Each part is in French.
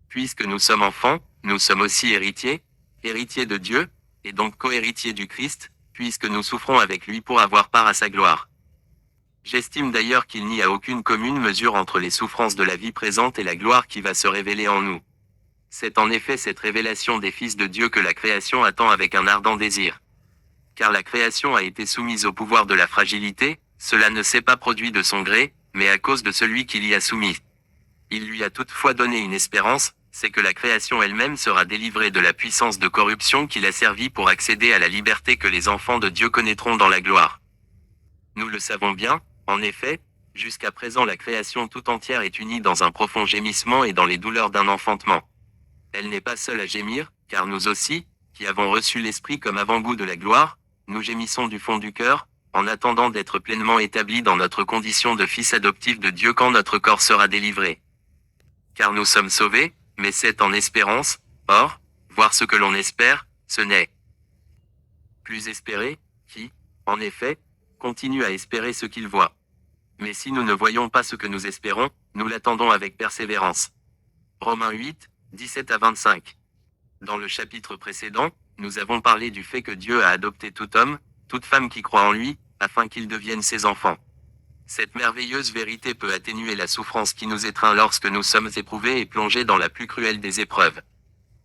Puisque nous sommes enfants, nous sommes aussi héritiers, héritiers de Dieu, et donc co-héritiers du Christ, puisque nous souffrons avec lui pour avoir part à sa gloire. J'estime d'ailleurs qu'il n'y a aucune commune mesure entre les souffrances de la vie présente et la gloire qui va se révéler en nous. C'est en effet cette révélation des fils de Dieu que la création attend avec un ardent désir. Car la création a été soumise au pouvoir de la fragilité, cela ne s'est pas produit de son gré, mais à cause de celui qui l'y a soumis. Il lui a toutefois donné une espérance, c'est que la création elle-même sera délivrée de la puissance de corruption qui l'a servi pour accéder à la liberté que les enfants de Dieu connaîtront dans la gloire. Nous le savons bien, en effet, jusqu'à présent la création tout entière est unie dans un profond gémissement et dans les douleurs d'un enfantement. Elle n'est pas seule à gémir, car nous aussi, qui avons reçu l'Esprit comme avant-goût de la gloire, nous gémissons du fond du cœur, en attendant d'être pleinement établis dans notre condition de fils adoptifs de Dieu quand notre corps sera délivré. Car nous sommes sauvés, mais c'est en espérance, or, voir ce que l'on espère, ce n'est plus espérer, qui, en effet, continue à espérer ce qu'il voit. Mais si nous ne voyons pas ce que nous espérons, nous l'attendons avec persévérance. Romains 8, 17 à 25. Dans le chapitre précédent, nous avons parlé du fait que Dieu a adopté tout homme, toute femme qui croit en lui, afin qu'ils deviennent ses enfants. Cette merveilleuse vérité peut atténuer la souffrance qui nous étreint lorsque nous sommes éprouvés et plongés dans la plus cruelle des épreuves.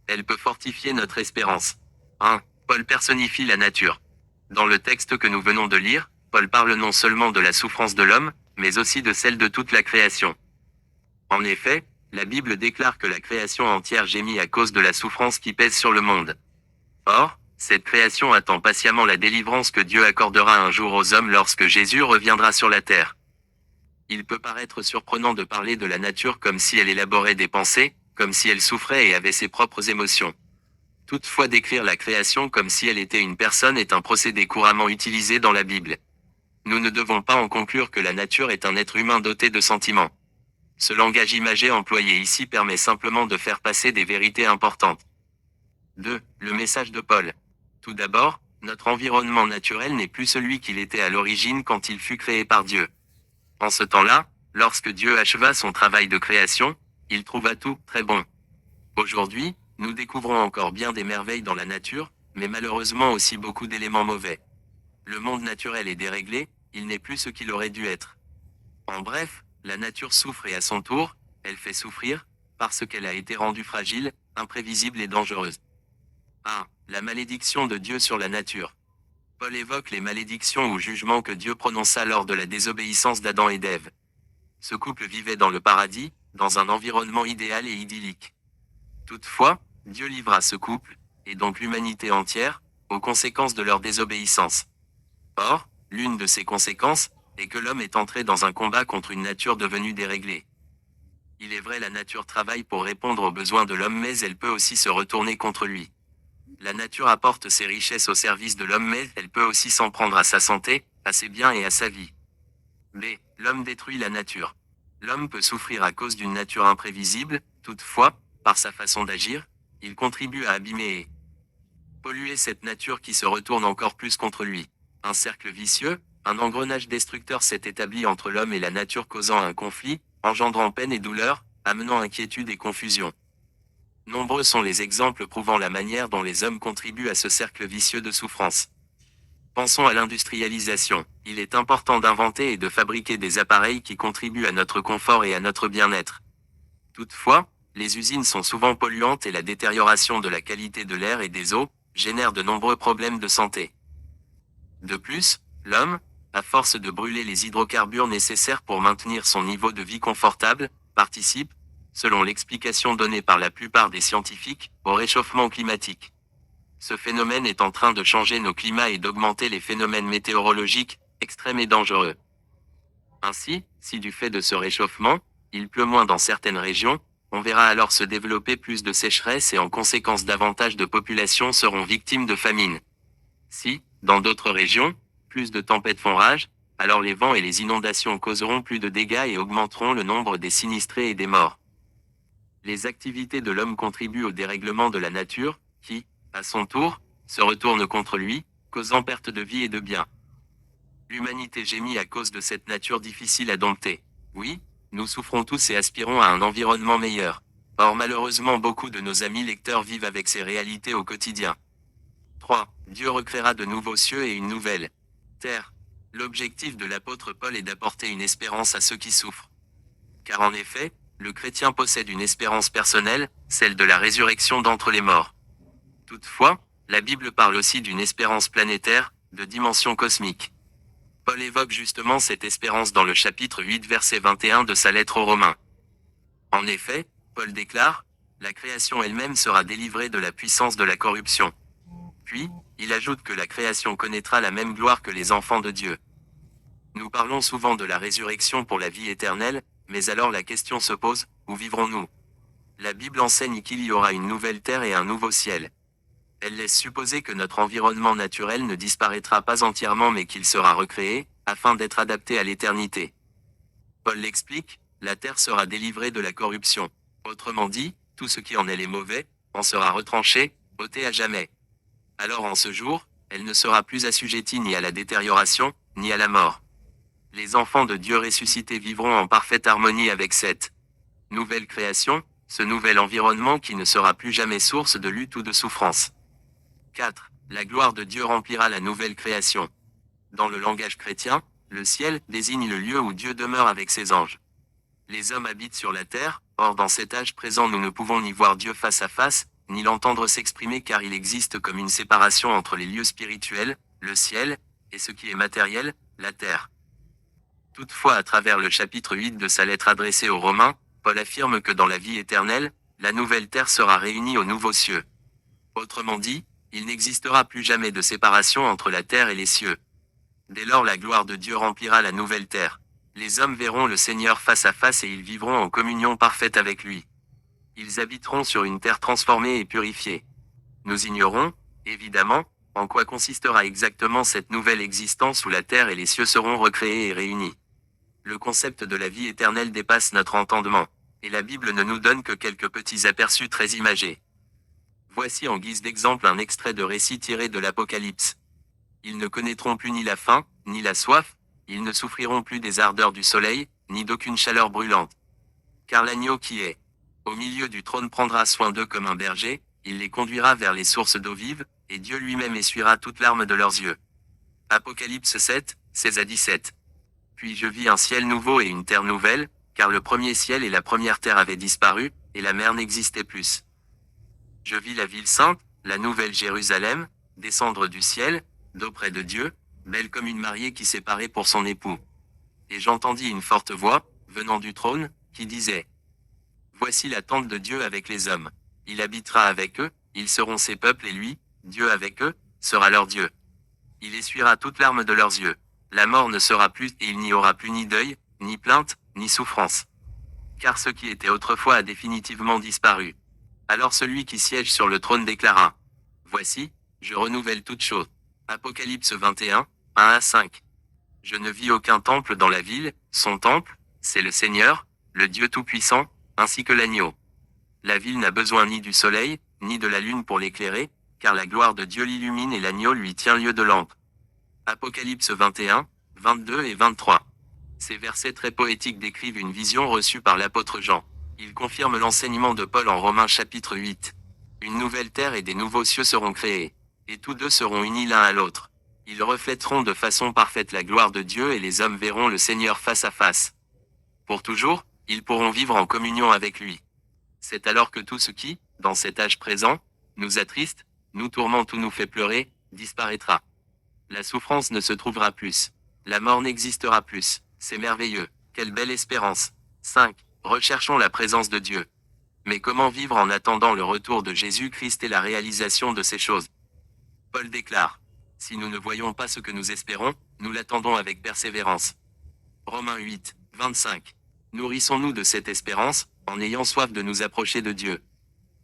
Elle peut fortifier notre espérance. 1. Paul personnifie la nature. Dans le texte que nous venons de lire, Paul parle non seulement de la souffrance de l'homme, mais aussi de celle de toute la création. En effet, la Bible déclare que la création entière gémit à cause de la souffrance qui pèse sur le monde. Or, cette création attend patiemment la délivrance que Dieu accordera un jour aux hommes lorsque Jésus reviendra sur la terre. Il peut paraître surprenant de parler de la nature comme si elle élaborait des pensées, comme si elle souffrait et avait ses propres émotions. Toutefois, décrire la création comme si elle était une personne est un procédé couramment utilisé dans la Bible. Nous ne devons pas en conclure que la nature est un être humain doté de sentiments. Ce langage imagé employé ici permet simplement de faire passer des vérités importantes. 2. Le message de Paul. Tout d'abord, notre environnement naturel n'est plus celui qu'il était à l'origine quand il fut créé par Dieu. En ce temps-là, lorsque Dieu acheva son travail de création, il trouva tout très bon. Aujourd'hui, nous découvrons encore bien des merveilles dans la nature, mais malheureusement aussi beaucoup d'éléments mauvais. Le monde naturel est déréglé, il n'est plus ce qu'il aurait dû être. En bref, la nature souffre et à son tour, elle fait souffrir, parce qu'elle a été rendue fragile, imprévisible et dangereuse. 1. La malédiction de Dieu sur la nature. Paul évoque les malédictions ou jugements que Dieu prononça lors de la désobéissance d'Adam et d'Ève. Ce couple vivait dans le paradis, dans un environnement idéal et idyllique. Toutefois, Dieu livra ce couple, et donc l'humanité entière, aux conséquences de leur désobéissance. Or, l'une de ces conséquences, est que l'homme est entré dans un combat contre une nature devenue déréglée. Il est vrai, la nature travaille pour répondre aux besoins de l'homme, mais elle peut aussi se retourner contre lui. La nature apporte ses richesses au service de l'homme, mais elle peut aussi s'en prendre à sa santé, à ses biens et à sa vie. B. L'homme détruit la nature. L'homme peut souffrir à cause d'une nature imprévisible, toutefois, par sa façon d'agir, il contribue à abîmer et polluer cette nature qui se retourne encore plus contre lui. Un cercle vicieux, un engrenage destructeur s'est établi entre l'homme et la nature, causant un conflit, engendrant peine et douleur, amenant inquiétude et confusion. Nombreux sont les exemples prouvant la manière dont les hommes contribuent à ce cercle vicieux de souffrance. Pensons à l'industrialisation. Il est important d'inventer et de fabriquer des appareils qui contribuent à notre confort et à notre bien-être. Toutefois, les usines sont souvent polluantes et la détérioration de la qualité de l'air et des eaux génère de nombreux problèmes de santé. De plus, l'homme, à force de brûler les hydrocarbures nécessaires pour maintenir son niveau de vie confortable, participe, selon l'explication donnée par la plupart des scientifiques, au réchauffement climatique. Ce phénomène est en train de changer nos climats et d'augmenter les phénomènes météorologiques, extrêmes et dangereux. Ainsi, si du fait de ce réchauffement, il pleut moins dans certaines régions, on verra alors se développer plus de sécheresse et en conséquence davantage de populations seront victimes de famine. Si, dans d'autres régions, plus de tempêtes font rage, alors les vents et les inondations causeront plus de dégâts et augmenteront le nombre des sinistrés et des morts. Les activités de l'homme contribuent au dérèglement de la nature, qui, à son tour, se retourne contre lui, causant perte de vie et de biens. L'humanité gémit à cause de cette nature difficile à dompter. Oui, nous souffrons tous et aspirons à un environnement meilleur. Or malheureusement beaucoup de nos amis lecteurs vivent avec ces réalités au quotidien. 3. Dieu recréera de nouveaux cieux et une nouvelle terre. L'objectif de l'apôtre Paul est d'apporter une espérance à ceux qui souffrent. Car en effet, le chrétien possède une espérance personnelle, celle de la résurrection d'entre les morts. Toutefois, la Bible parle aussi d'une espérance planétaire, de dimension cosmique. Paul évoque justement cette espérance dans le chapitre 8 verset 21 de sa lettre aux Romains. En effet, Paul déclare, la création elle-même sera délivrée de la puissance de la corruption. Puis, il ajoute que la création connaîtra la même gloire que les enfants de Dieu. Nous parlons souvent de la résurrection pour la vie éternelle, mais alors la question se pose, où vivrons-nous? La Bible enseigne qu'il y aura une nouvelle terre et un nouveau ciel. Elle laisse supposer que notre environnement naturel ne disparaîtra pas entièrement mais qu'il sera recréé, afin d'être adapté à l'éternité. Paul l'explique, la terre sera délivrée de la corruption. Autrement dit, tout ce qui en est les mauvais, en sera retranché, ôté à jamais. Alors en ce jour, elle ne sera plus assujettie ni à la détérioration, ni à la mort. Les enfants de Dieu ressuscités vivront en parfaite harmonie avec cette nouvelle création, ce nouvel environnement qui ne sera plus jamais source de lutte ou de souffrance. 4. La gloire de Dieu remplira la nouvelle création. Dans le langage chrétien, le ciel désigne le lieu où Dieu demeure avec ses anges. Les hommes habitent sur la terre, or dans cet âge présent nous ne pouvons ni voir Dieu face à face, ni l'entendre s'exprimer car il existe comme une séparation entre les lieux spirituels, le ciel, et ce qui est matériel, la terre. Toutefois à travers le chapitre 8 de sa lettre adressée aux Romains, Paul affirme que dans la vie éternelle, la nouvelle terre sera réunie aux nouveaux cieux. Autrement dit, il n'existera plus jamais de séparation entre la terre et les cieux. Dès lors la gloire de Dieu remplira la nouvelle terre. Les hommes verront le Seigneur face à face et ils vivront en communion parfaite avec lui. Ils habiteront sur une terre transformée et purifiée. Nous ignorons, évidemment, en quoi consistera exactement cette nouvelle existence où la terre et les cieux seront recréés et réunis. Le concept de la vie éternelle dépasse notre entendement, et la Bible ne nous donne que quelques petits aperçus très imagés. Voici en guise d'exemple un extrait de récit tiré de l'Apocalypse. Ils ne connaîtront plus ni la faim, ni la soif, ils ne souffriront plus des ardeurs du soleil, ni d'aucune chaleur brûlante. Car l'agneau qui est au milieu du trône prendra soin d'eux comme un berger, il les conduira vers les sources d'eau vive, et Dieu lui-même essuiera toute larme de leurs yeux. Apocalypse 7, 16 à 17. Puis je vis un ciel nouveau et une terre nouvelle, car le premier ciel et la première terre avaient disparu, et la mer n'existait plus. Je vis la ville sainte, la nouvelle Jérusalem, descendre du ciel, d'auprès de Dieu, belle comme une mariée qui s'est parée pour son époux. Et j'entendis une forte voix, venant du trône, qui disait: Voici la tente de Dieu avec les hommes. Il habitera avec eux, ils seront ses peuples et lui, Dieu avec eux, sera leur Dieu. Il essuiera toute larme de leurs yeux. La mort ne sera plus et il n'y aura plus ni deuil, ni plainte, ni souffrance. Car ce qui était autrefois a définitivement disparu. Alors celui qui siège sur le trône déclara: Voici, je renouvelle toutes choses. Apocalypse 21, 1 à 5. Je ne vis aucun temple dans la ville, son temple, c'est le Seigneur, le Dieu Tout-Puissant, ainsi que l'agneau. La ville n'a besoin ni du soleil, ni de la lune pour l'éclairer, car la gloire de Dieu l'illumine et l'agneau lui tient lieu de lampe. Apocalypse 21, 22 et 23. Ces versets très poétiques décrivent une vision reçue par l'apôtre Jean. Ils confirment l'enseignement de Paul en Romains chapitre 8. Une nouvelle terre et des nouveaux cieux seront créés. Et tous deux seront unis l'un à l'autre. Ils reflèteront de façon parfaite la gloire de Dieu et les hommes verront le Seigneur face à face. Pour toujours, ils pourront vivre en communion avec lui. C'est alors que tout ce qui, dans cet âge présent, nous attriste, nous tourmente ou nous fait pleurer, disparaîtra. La souffrance ne se trouvera plus. La mort n'existera plus. C'est merveilleux. Quelle belle espérance. 5. Recherchons la présence de Dieu. Mais comment vivre en attendant le retour de Jésus-Christ et la réalisation de ces choses? Paul déclare: Si nous ne voyons pas ce que nous espérons, nous l'attendons avec persévérance. Romains 8, 25. Nourrissons-nous de cette espérance, en ayant soif de nous approcher de Dieu.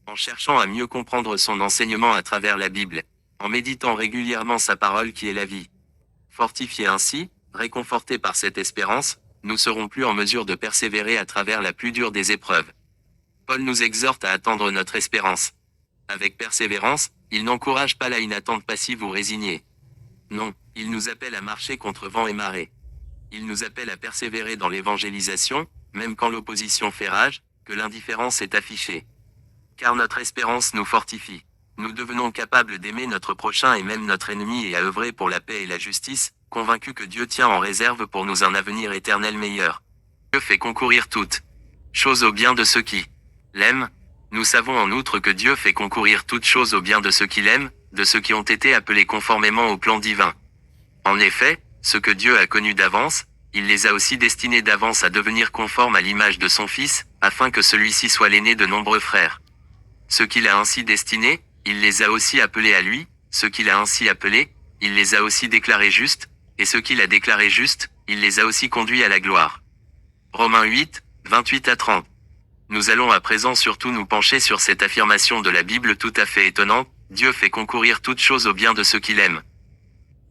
En cherchant à mieux comprendre son enseignement à travers la Bible. En méditant régulièrement sa parole qui est la vie. Fortifiés ainsi, réconfortés par cette espérance, nous serons plus en mesure de persévérer à travers la plus dure des épreuves. Paul nous exhorte à attendre notre espérance. Avec persévérance, il n'encourage pas là une attente passive ou résignée. Non, il nous appelle à marcher contre vent et marée. Il nous appelle à persévérer dans l'évangélisation, même quand l'opposition fait rage, que l'indifférence est affichée. Car notre espérance nous fortifie. Nous devenons capables d'aimer notre prochain et même notre ennemi et à œuvrer pour la paix et la justice, convaincus que Dieu tient en réserve pour nous un avenir éternel meilleur. Dieu fait concourir toutes choses au bien de ceux qui l'aiment. Nous savons en outre que Dieu fait concourir toutes choses au bien de ceux qui l'aiment, de ceux qui ont été appelés conformément au plan divin. En effet, ceux que Dieu a connus d'avance, il les a aussi destinés d'avance à devenir conformes à l'image de son Fils, afin que celui-ci soit l'aîné de nombreux frères. Ceux qu'il a ainsi destinés, il les a aussi appelés à lui, ceux qu'il a ainsi appelés, il les a aussi déclarés justes, et ceux qu'il a déclarés justes, il les a aussi conduits à la gloire. Romains 8, 28 à 30. Nous allons à présent surtout nous pencher sur cette affirmation de la Bible tout à fait étonnante, Dieu fait concourir toutes choses au bien de ceux qu'il aime.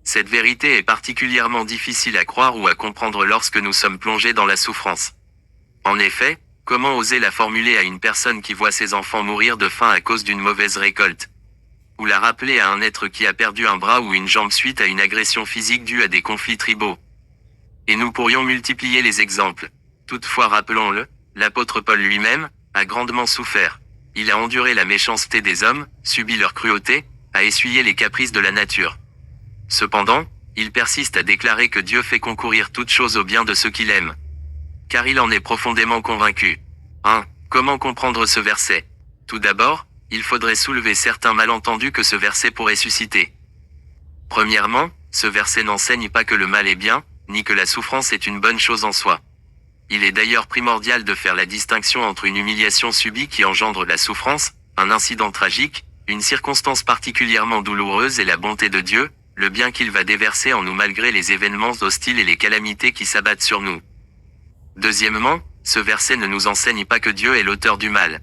Cette vérité est particulièrement difficile à croire ou à comprendre lorsque nous sommes plongés dans la souffrance. En effet, comment oser la formuler à une personne qui voit ses enfants mourir de faim à cause d'une mauvaise récolte? Ou la rappeler à un être qui a perdu un bras ou une jambe suite à une agression physique due à des conflits tribaux? Et nous pourrions multiplier les exemples. Toutefois rappelons-le, l'apôtre Paul lui-même a grandement souffert. Il a enduré la méchanceté des hommes, subi leur cruauté, a essuyé les caprices de la nature. Cependant, il persiste à déclarer que Dieu fait concourir toutes choses au bien de ceux qu'il aime. Car il en est profondément convaincu. 1. Comment comprendre ce verset? Tout d'abord, il faudrait soulever certains malentendus que ce verset pourrait susciter. Premièrement, ce verset n'enseigne pas que le mal est bien, ni que la souffrance est une bonne chose en soi. Il est d'ailleurs primordial de faire la distinction entre une humiliation subie qui engendre la souffrance, un incident tragique, une circonstance particulièrement douloureuse et la bonté de Dieu, le bien qu'il va déverser en nous malgré les événements hostiles et les calamités qui s'abattent sur nous. Deuxièmement, ce verset ne nous enseigne pas que Dieu est l'auteur du mal.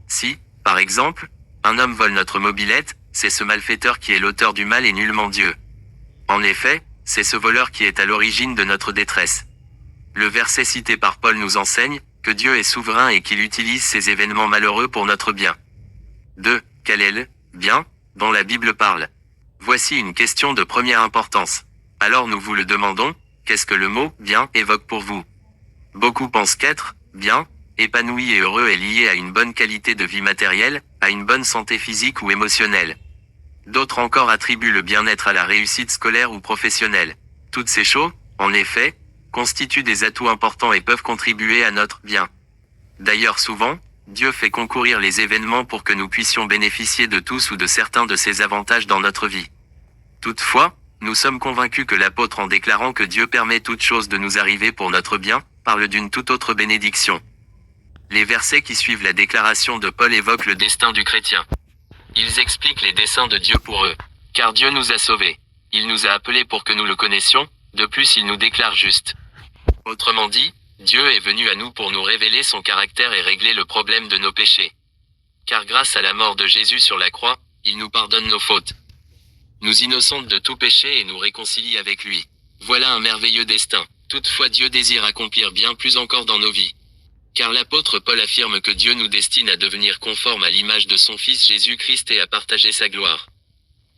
Si, par exemple, un homme vole notre mobilette, c'est ce malfaiteur qui est l'auteur du mal et nullement Dieu. En effet, c'est ce voleur qui est à l'origine de notre détresse. Le verset cité par Paul nous enseigne que Dieu est souverain et qu'il utilise ces événements malheureux pour notre bien. 2. Quel est le bien dont la Bible parle? Voici une question de première importance. Alors nous vous le demandons, qu'est-ce que le mot « bien » évoque pour vous? Beaucoup pensent qu'être « bien », épanoui et heureux est lié à une bonne qualité de vie matérielle, à une bonne santé physique ou émotionnelle. D'autres encore attribuent le bien-être à la réussite scolaire ou professionnelle. Toutes ces choses, en effet, constituent des atouts importants et peuvent contribuer à notre bien. D'ailleurs souvent, Dieu fait concourir les événements pour que nous puissions bénéficier de tous ou de certains de ces avantages dans notre vie. Toutefois, nous sommes convaincus que l'apôtre en déclarant que Dieu permet toutes choses de nous arriver pour notre bien, parle d'une toute autre bénédiction. Les versets qui suivent la déclaration de Paul évoquent le destin du chrétien. Ils expliquent les desseins de Dieu pour eux. Car Dieu nous a sauvés. Il nous a appelés pour que nous le connaissions, de plus il nous déclare justes. Autrement dit, Dieu est venu à nous pour nous révéler son caractère et régler le problème de nos péchés. Car grâce à la mort de Jésus sur la croix, il nous pardonne nos fautes, nous innocente de tout péché et nous réconcilie avec lui. Voilà un merveilleux destin. Toutefois Dieu désire accomplir bien plus encore dans nos vies. Car l'apôtre Paul affirme que Dieu nous destine à devenir conformes à l'image de son Fils Jésus-Christ et à partager sa gloire.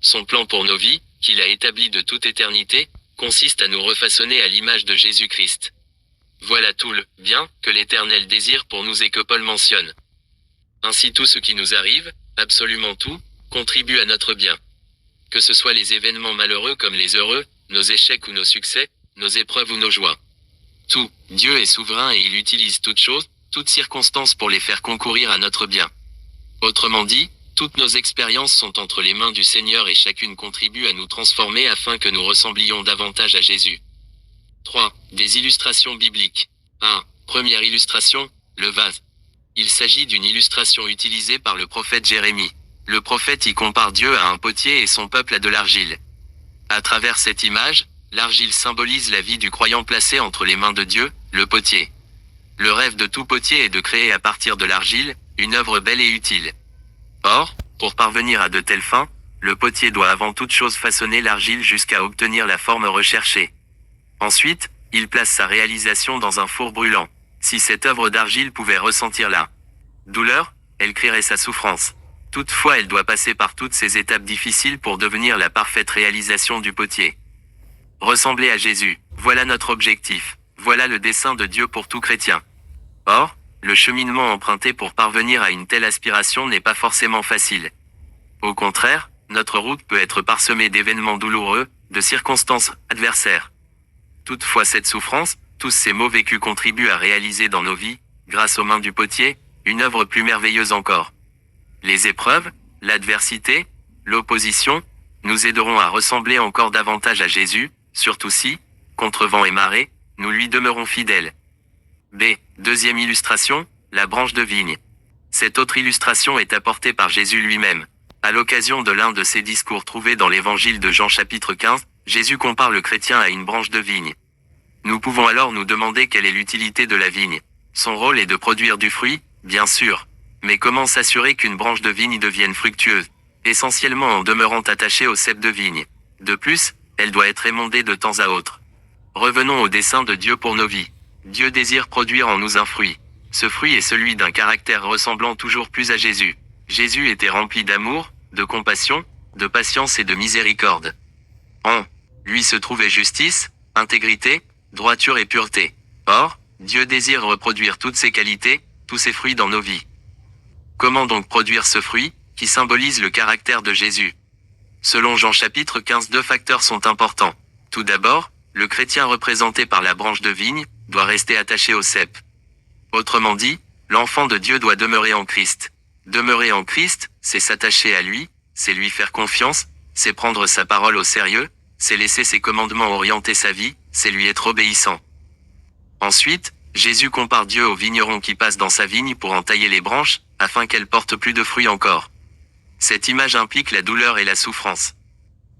Son plan pour nos vies, qu'il a établi de toute éternité, consiste à nous refaçonner à l'image de Jésus-Christ. Voilà tout le « bien » que l'Éternel désire pour nous et que Paul mentionne. Ainsi tout ce qui nous arrive, absolument tout, contribue à notre bien. Que ce soit les événements malheureux comme les heureux, nos échecs ou nos succès, nos épreuves ou nos joies. Tout, Dieu est souverain et il utilise toutes choses, toutes circonstances pour les faire concourir à notre bien. Autrement dit, toutes nos expériences sont entre les mains du Seigneur et chacune contribue à nous transformer afin que nous ressemblions davantage à Jésus. 3. Des illustrations bibliques. 1. Première illustration, le vase. Il s'agit d'une illustration utilisée par le prophète Jérémie. Le prophète y compare Dieu à un potier et son peuple à de l'argile. À travers cette image, l'argile symbolise la vie du croyant placé entre les mains de Dieu, le potier. Le rêve de tout potier est de créer à partir de l'argile, une œuvre belle et utile. Or, pour parvenir à de telles fins, le potier doit avant toute chose façonner l'argile jusqu'à obtenir la forme recherchée. Ensuite, il place sa réalisation dans un four brûlant. Si cette œuvre d'argile pouvait ressentir la douleur, elle créerait sa souffrance. Toutefois, elle doit passer par toutes ces étapes difficiles pour devenir la parfaite réalisation du potier. Ressembler à Jésus, voilà notre objectif. Voilà le dessein de Dieu pour tout chrétien. Or, Le cheminement emprunté pour parvenir à une telle aspiration n'est pas forcément facile. Au contraire, notre route peut être parsemée d'événements douloureux, de circonstances adversaires. Toutefois cette souffrance, tous ces maux vécus contribuent à réaliser dans nos vies, grâce aux mains du potier, une œuvre plus merveilleuse encore. Les épreuves, l'adversité, l'opposition, nous aideront à ressembler encore davantage à Jésus, surtout si, contre vent et marée, nous lui demeurons fidèles. B. Deuxième illustration, la branche de vigne. Cette autre illustration est apportée par Jésus lui-même. À l'occasion de l'un de ses discours trouvés dans l'évangile de Jean chapitre 15, Jésus compare le chrétien à une branche de vigne. Nous pouvons alors nous demander quelle est l'utilité de la vigne. Son rôle est de produire du fruit, bien sûr. Mais comment s'assurer qu'une branche de vigne devienne fructueuse? Essentiellement en demeurant attachée au cep de vigne. De plus, elle doit être émondée de temps à autre. Revenons au dessein de Dieu pour nos vies. Dieu désire produire en nous un fruit. Ce fruit est celui d'un caractère ressemblant toujours plus à Jésus. Jésus était rempli d'amour, de compassion, de patience et de miséricorde. En lui se trouvait justice, intégrité, droiture et pureté. Or, Dieu désire reproduire toutes ces qualités, tous ces fruits dans nos vies. Comment donc produire ce fruit, qui symbolise le caractère de Jésus? Selon Jean chapitre 15, deux facteurs sont importants. Tout d'abord, le chrétien représenté par la branche de vigne, doit rester attaché au cep. Autrement dit, l'enfant de Dieu doit demeurer en Christ. Demeurer en Christ, c'est s'attacher à lui, c'est lui faire confiance, c'est prendre sa parole au sérieux, c'est laisser ses commandements orienter sa vie, c'est lui être obéissant. Ensuite, Jésus compare Dieu au vigneron qui passe dans sa vigne pour en tailler les branches, afin qu'elles portent plus de fruits encore. Cette image implique la douleur et la souffrance.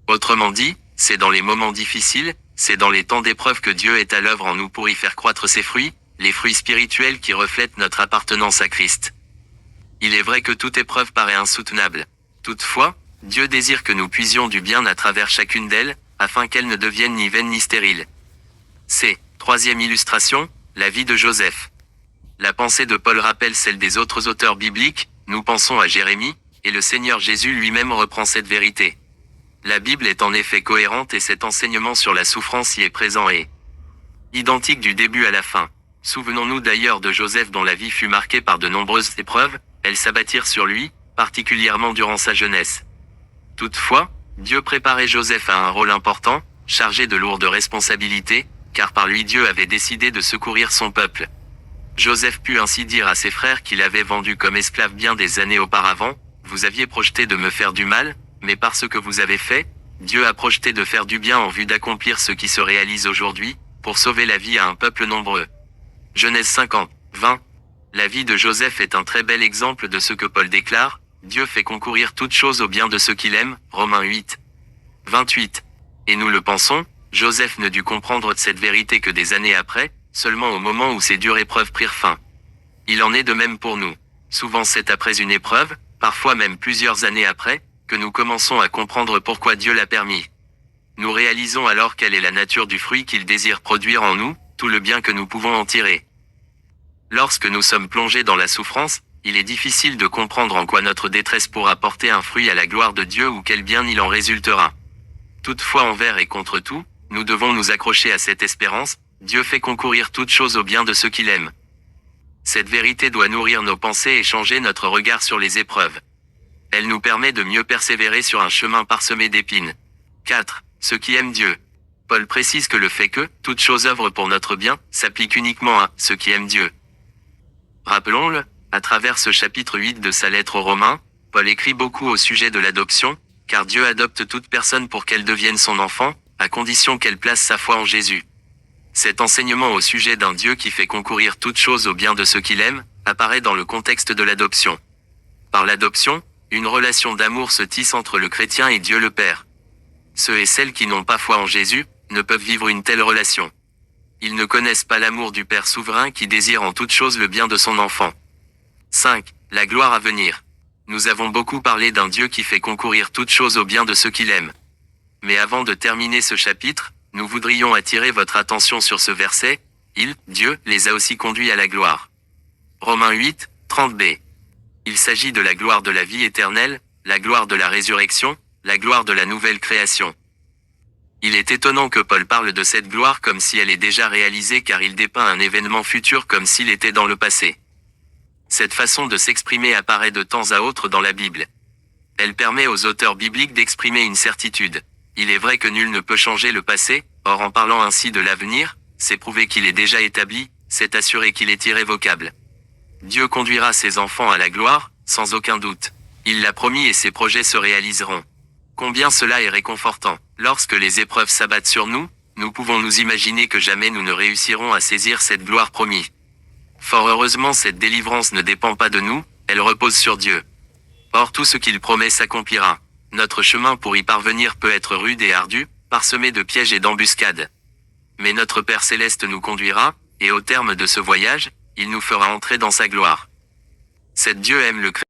Autrement dit, c'est dans les moments difficiles, c'est dans les temps d'épreuve que Dieu est à l'œuvre en nous pour y faire croître ses fruits, les fruits spirituels qui reflètent notre appartenance à Christ. Il est vrai que toute épreuve paraît insoutenable. Toutefois, Dieu désire que nous puisions du bien à travers chacune d'elles, afin qu'elles ne deviennent ni vaines ni stériles. C. Troisième illustration, la vie de Joseph. La pensée de Paul rappelle celle des autres auteurs bibliques, nous pensons à Jérémie, et le Seigneur Jésus lui-même reprend cette vérité. La Bible est en effet cohérente et cet enseignement sur la souffrance y est présent et identique du début à la fin. Souvenons-nous d'ailleurs de Joseph dont la vie fut marquée par de nombreuses épreuves, elles s'abattirent sur lui, particulièrement durant sa jeunesse. Toutefois, Dieu préparait Joseph à un rôle important, chargé de lourdes responsabilités, car par lui Dieu avait décidé de secourir son peuple. Joseph put ainsi dire à ses frères qu'il avait vendu comme esclave bien des années auparavant, « Vous aviez projeté de me faire du mal, mais par ce que vous avez fait, Dieu a projeté de faire du bien en vue d'accomplir ce qui se réalise aujourd'hui, pour sauver la vie à un peuple nombreux. » Genèse 50, 20. La vie de Joseph est un très bel exemple de ce que Paul déclare, « Dieu fait concourir toutes choses au bien de ceux qu'il aime » Romains 8, 28. Et nous le pensons, Joseph ne dut comprendre cette vérité que des années après, seulement au moment où ces dures épreuves prirent fin. Il en est de même pour nous. Souvent c'est après une épreuve, parfois même plusieurs années après, que nous commençons à comprendre pourquoi Dieu l'a permis. Nous réalisons alors quelle est la nature du fruit qu'il désire produire en nous, tout le bien que nous pouvons en tirer. Lorsque nous sommes plongés dans la souffrance, il est difficile de comprendre en quoi notre détresse pourra porter un fruit à la gloire de Dieu ou quel bien il en résultera. Toutefois envers et contre tout, nous devons nous accrocher à cette espérance, Dieu fait concourir toutes choses au bien de ceux qu'il aime. Cette vérité doit nourrir nos pensées et changer notre regard sur les épreuves. Elle nous permet de mieux persévérer sur un chemin parsemé d'épines. 4. Ceux qui aiment Dieu. Paul précise que le fait que « toute chose œuvre pour notre bien » s'applique uniquement à « ceux qui aiment Dieu ». Rappelons-le, à travers ce chapitre 8 de sa lettre aux Romains, Paul écrit beaucoup au sujet de l'adoption, car Dieu adopte toute personne pour qu'elle devienne son enfant, à condition qu'elle place sa foi en Jésus. Cet enseignement au sujet d'un Dieu qui fait concourir toutes choses au bien de ceux qu'il aime, apparaît dans le contexte de l'adoption. Par l'adoption, une relation d'amour se tisse entre le chrétien et Dieu le Père. Ceux et celles qui n'ont pas foi en Jésus, ne peuvent vivre une telle relation. Ils ne connaissent pas l'amour du Père souverain qui désire en toutes choses le bien de son enfant. 5. La gloire à venir. Nous avons beaucoup parlé d'un Dieu qui fait concourir toutes choses au bien de ceux qu'il aime. Mais avant de terminer ce chapitre, nous voudrions attirer votre attention sur ce verset, Dieu, les a aussi conduits à la gloire. Romains 8, 30b. Il s'agit de la gloire de la vie éternelle, la gloire de la résurrection, la gloire de la nouvelle création. Il est étonnant que Paul parle de cette gloire comme si elle est déjà réalisée car il dépeint un événement futur comme s'il était dans le passé. Cette façon de s'exprimer apparaît de temps à autre dans la Bible. Elle permet aux auteurs bibliques d'exprimer une certitude. Il est vrai que nul ne peut changer le passé, or en parlant ainsi de l'avenir, c'est prouver qu'il est déjà établi, c'est assurer qu'il est irrévocable. Dieu conduira ses enfants à la gloire, sans aucun doute. Il l'a promis et ses projets se réaliseront. Combien cela est réconfortant. Lorsque les épreuves s'abattent sur nous, nous pouvons nous imaginer que jamais nous ne réussirons à saisir cette gloire promise. Fort heureusement, cette délivrance ne dépend pas de nous, elle repose sur Dieu. Or tout ce qu'il promet s'accomplira. Notre chemin pour y parvenir peut être rude et ardu, parsemé de pièges et d'embuscades. Mais notre Père Céleste nous conduira, et au terme de ce voyage, il nous fera entrer dans sa gloire. Cet Dieu aime le chrétien.